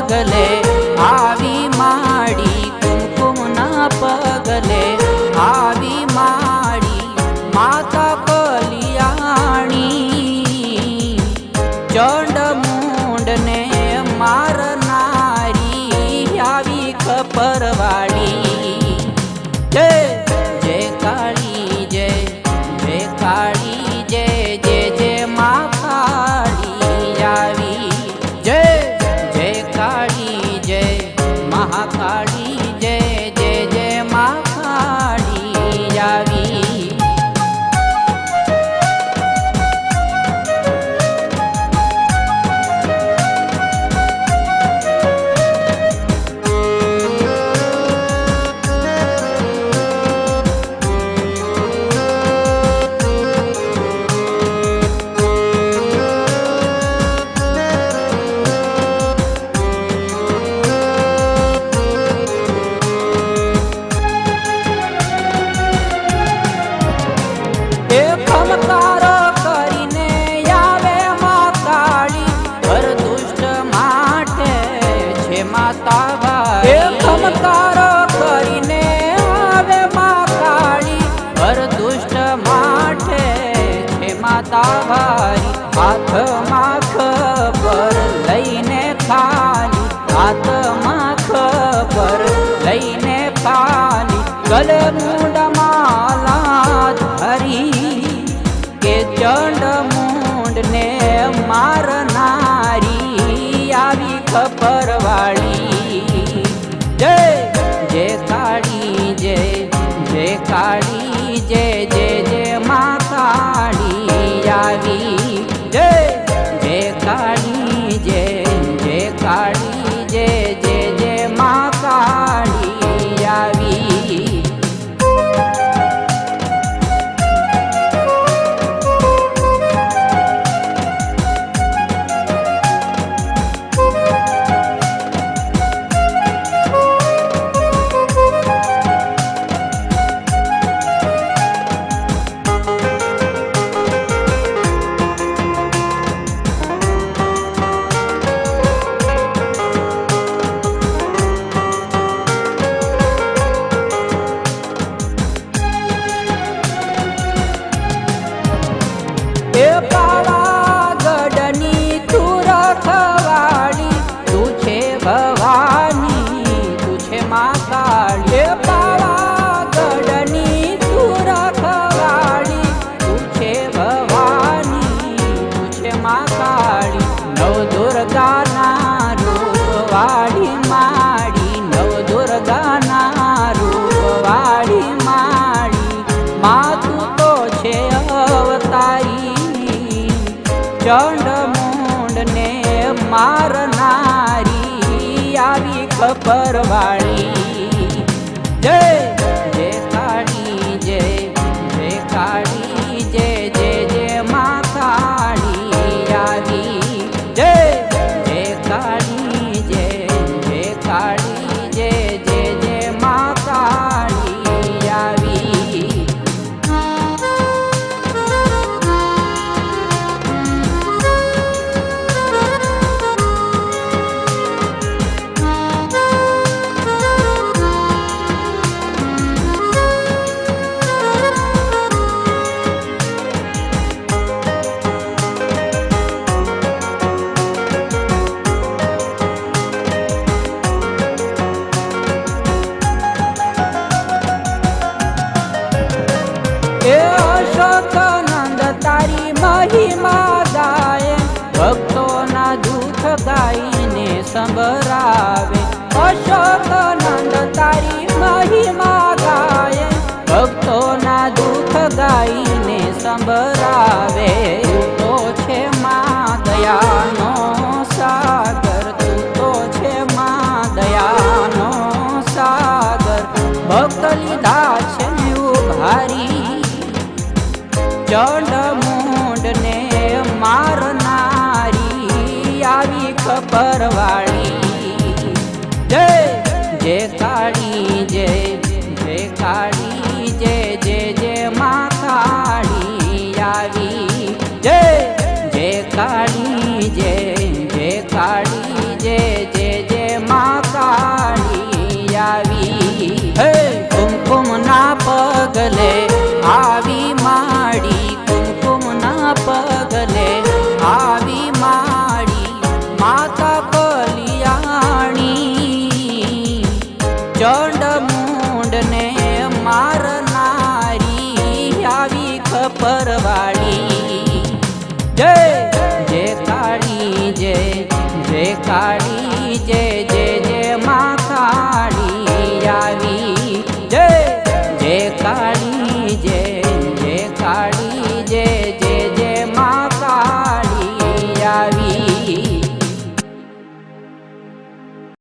પગલે આવી માડી કુમકુમના પગલે આવી માડી માતા કલિયાણી ચંડમુંડને મારનારી આવી ખપરવાળી જય જય કાળી જય જય કાળી જય જય જય મા કાળી આવી જય જય કાળી જય મહાકાળી જય જય જય મા કાળી આવી ખમકારો કરીને આવે મા કાળી હર દુષ્ટ માટે છે માતા ભાઈ ખમકારો કરીને આવે મા કાળી હર દુષ્ટ માટે છે માતા ભાઈ હાથમાં ખબર લઈને ખાલી હાથમાં ખબર લઈને ખાલી ગલે મુંડમાં ધરી કે ચંડમુંડને મારનારી આવી ખપરવાળી જય જય કાળી જય જય કાળી જય જય જય મા કાળી આવી જય જય કાળી જય જય કાળી જય જય જય મા કાળી આવી પાવાગઢની તું રખવાળી તું છે ભવાની તું છે મા કાળી પાવાગઢની તું રખવાળી તું છે ભવાની તું છે મા કાળી નવ દુર્ગાના રૂપવાળી માડી નવ દુર્ગાના રૂપવાળી માડી મા તું તો છે અવતારી ચંડમુંડને મારનારી આવી ખપરવાળી જય જય કાળી જય જય કાળી જય જય જય મા કાળી આવી જય જય કાળી જય જય કાળી જય જય જય મા કાળી આવી અશોકનંદ તારી મહિમા ગાય ભક્તોના દુઃખ ગાઈને સંભળાવે અશોકનંદ તારી મહિમા ગાય ભક્તોના દુઃખ ગાઈને સંભળાવે તું તો છે મા દયાનો સાગર તું તો છે મા દયાનો સાગર ભક્ત લીધા છે ઉભારી ચંડમુંડને મારનારી આવી ખપરવાળી જય જય કાળી જય જય કાળી જય જય જય મા કાળી આવી કાળી જય જય